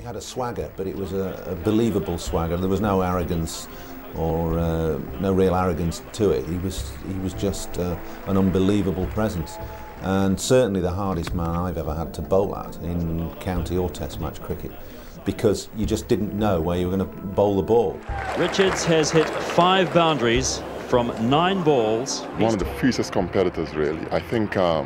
He had a swagger, but it was a believable swagger. There was no arrogance or no real arrogance to it. He was just an unbelievable presence, and certainly the hardest man I've ever had to bowl at in county or test match cricket, because you just didn't know where you were going to bowl the ball. Richards has hit 5 boundaries from 9 balls. One of the fiercest competitors, really. I think a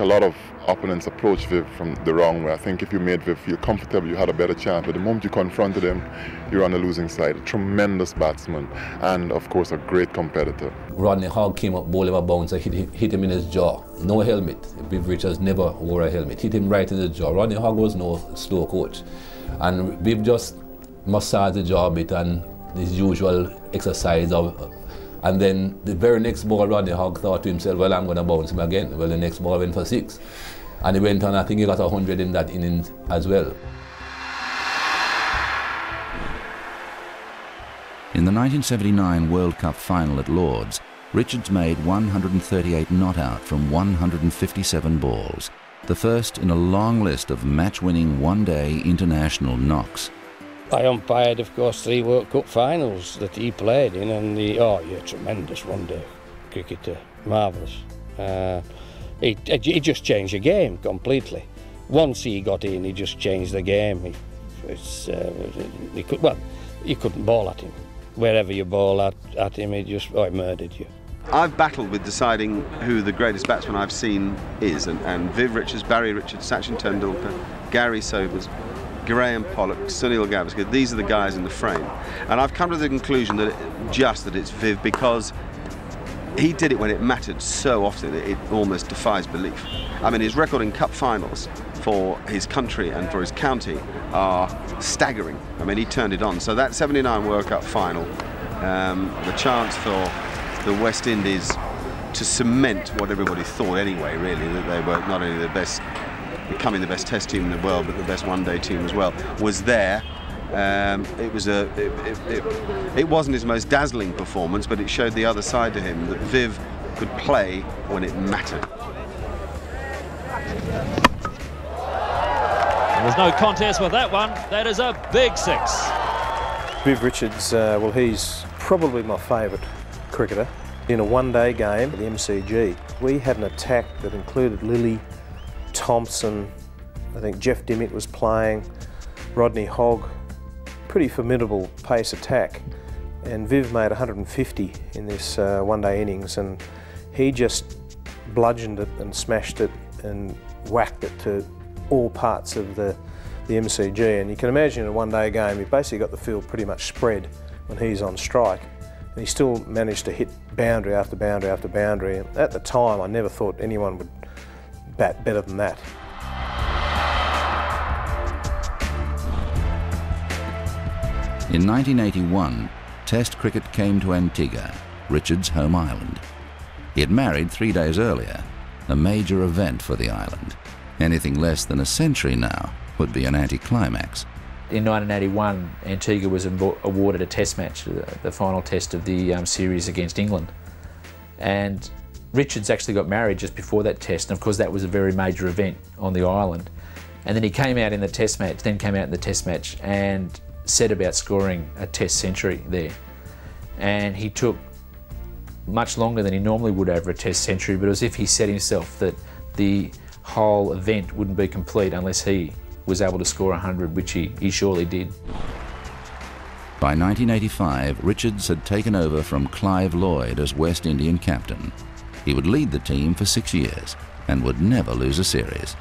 lot of opponents approached Viv from the wrong way. I think if you made Viv feel comfortable, you had a better chance. But the moment you confronted him, you're on the losing side. A tremendous batsman and, of course, a great competitor. Rodney Hogg came up, bowled him a bouncer, hit him in his jaw. No helmet. Viv Richards never wore a helmet. Hit him right in the jaw. Rodney Hogg was no slow coach. And Viv just massaged the jaw a bit and his usual exercise of. And then the very next ball, Rodney Hogg thought to himself, well, I'm going to bounce him again. Well, the next ball went for 6. And he went on, I think he got 100 in that innings as well. In the 1979 World Cup final at Lord's, Richards made 138 not out from 157 balls, the first in a long list of match-winning one-day international knocks. I umpired, of course, 3 World Cup finals that he played in, and tremendous one-day cricketer, marvellous. He just changed the game completely. Once he got in, he just changed the game. You couldn't bowl at him. Wherever you bowl at him, he murdered you. I've battled with deciding who the greatest batsman I've seen is, and Viv Richards, Barry Richards, Sachin Tendulkar, Gary Sobers, Graham Pollock, Sunil Gavaskar, these are the guys in the frame. And I've come to the conclusion that it's Viv, because he did it when it mattered so often, it almost defies belief. I mean, his record in cup finals for his country and for his county are staggering. I mean, he turned it on. So that 79 World Cup final, the chance for the West Indies to cement what everybody thought anyway, really, that they were not only the best, becoming the best test team in the world, but the best one-day team as well, was there. It wasn't his most dazzling performance, but it showed the other side to him, that Viv could play when it mattered. There's no contest with that one. That is a big 6. Viv Richards, well, he's probably my favourite cricketer. In a one-day game at the MCG, we had an attack that included Lilly, Thompson, I think Jeff Dimmitt was playing, Rodney Hogg. Pretty formidable pace attack, and Viv made 150 in this one-day innings, and he just bludgeoned it and smashed it and whacked it to all parts of the MCG. And you can imagine in a one-day game, you've basically got the field pretty much spread when he's on strike, and he still managed to hit boundary after boundary after boundary. And at the time, I never thought anyone would bat better than that. In 1981, Test cricket came to Antigua, Richards' home island. He had married 3 days earlier, a major event for the island. Anything less than a century now would be an anticlimax. In 1981, Antigua was awarded a test match, the final test of the series against England. And Richards actually got married just before that test, and of course that was a very major event on the island. And then he came out in the test match, and set about scoring a test century there. And he took much longer than he normally would over a test century, but it was as if he set himself that the whole event wouldn't be complete unless he was able to score 100, which he surely did. By 1985, Richards had taken over from Clive Lloyd as West Indian captain. He would lead the team for 6 years and would never lose a series.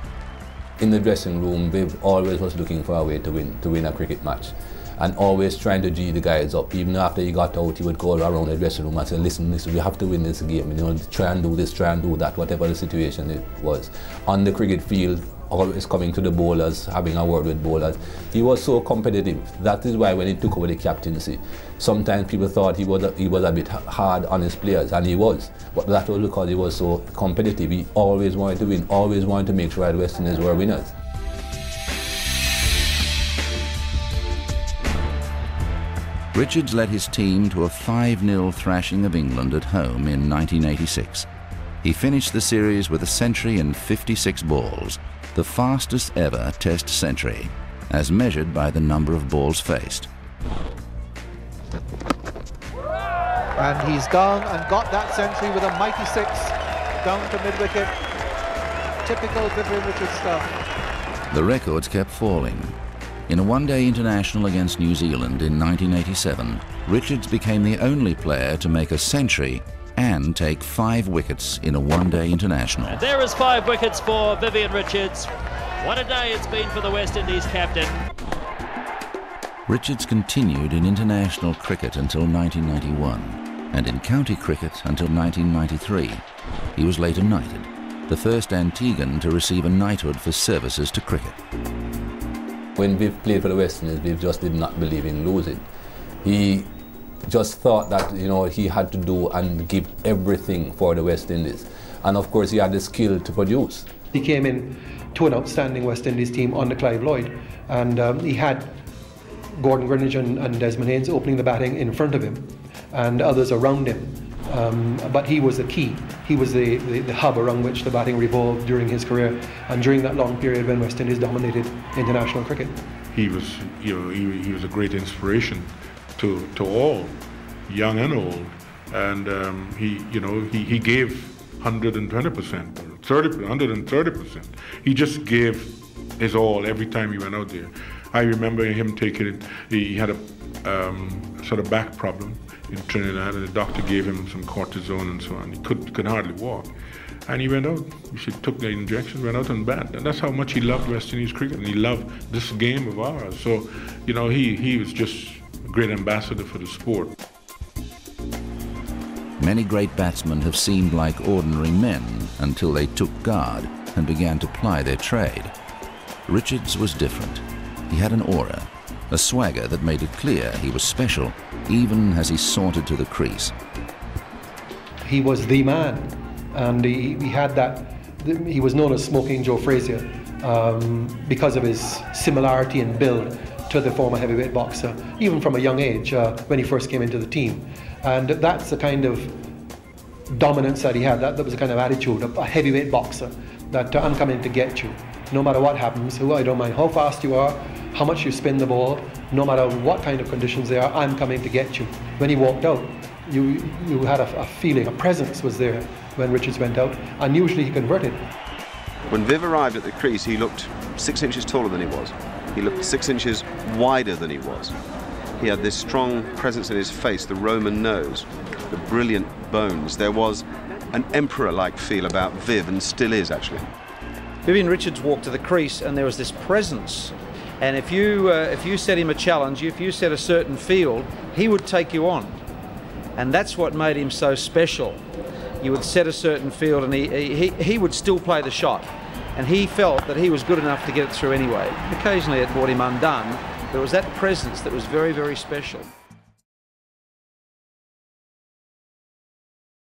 In the dressing room, Viv always was looking for a way to win a cricket match, and always trying to G the guys up. Even after he got out, he would go around the dressing room and say, listen, we have to win this game, you know, try and do this, try and do that, whatever the situation it was. On the cricket field, always coming to the bowlers, having a word with bowlers. He was so competitive. That is why when he took over the captaincy, sometimes people thought he was a bit hard on his players, and he was. But that was because he was so competitive. He always wanted to win, always wanted to make sure the West Indies were winners. Richards led his team to a 5-0 thrashing of England at home in 1986. He finished the series with a century and 56 balls, the fastest ever Test century, as measured by the number of balls faced. And he's gone and got that century with a mighty 6 down to mid-wicket. Typical Viv Richards stuff. The records kept falling. In a one-day international against New Zealand in 1987, Richards became the only player to make a century and take 5 wickets in a one-day international. And there is 5 wickets for Vivian Richards. What a day it's been for the West Indies captain. Richards continued in international cricket until 1991 and in county cricket until 1993. He was later knighted, the first Antiguan to receive a knighthood for services to cricket. When Viv played for the West Indies, Viv just did not believe in losing. He just thought that, you know, he had to do and give everything for the West Indies. And of course he had the skill to produce. He came in to an outstanding West Indies team under Clive Lloyd, and he had Gordon Greenidge and Desmond Haynes opening the batting in front of him and others around him. But he was the key. He was the hub around which the batting revolved during his career and during that long period when West Indies dominated international cricket. He was, you know, he was a great inspiration to all, young and old, and he gave 120%, 130%. He just gave his all every time he went out there. I remember him taking it. He had a sort of back problem in Trinidad, and the doctor gave him some cortisone and so on. He could hardly walk, and he went out. He took the injection, went out and bat, and that's how much he loved West Indies cricket, and he loved this game of ours. So, you know, he was just a great ambassador for the sport. Many great batsmen have seemed like ordinary men until they took guard and began to ply their trade. Richards was different. He had an aura, a swagger that made it clear he was special, even as he sauntered to the crease. He was the man, and he had that. He was known as Smoking Joe Frazier because of his similarity in build to the former heavyweight boxer, even from a young age when he first came into the team. And that's the kind of dominance that he had. That was the kind of attitude of a heavyweight boxer, that I'm coming to get you. No matter what happens, I don't mind how fast you are, how much you spin the ball, no matter what kind of conditions they are, I'm coming to get you. When he walked out, you had a feeling, a presence was there when Richards went out, and usually he converted. When Viv arrived at the crease, he looked 6 inches taller than he was. He looked 6 inches wider than he was. He had this strong presence in his face, the Roman nose, the brilliant bones. There was an emperor-like feel about Viv, and still is actually. Vivian Richards walked to the crease and there was this presence. And if you set him a challenge, if you set a certain field, he would take you on. And that's what made him so special. You would set a certain field and he would still play the shot. And he felt that he was good enough to get it through anyway. Occasionally it brought him undone, but it was that presence that was very, very special.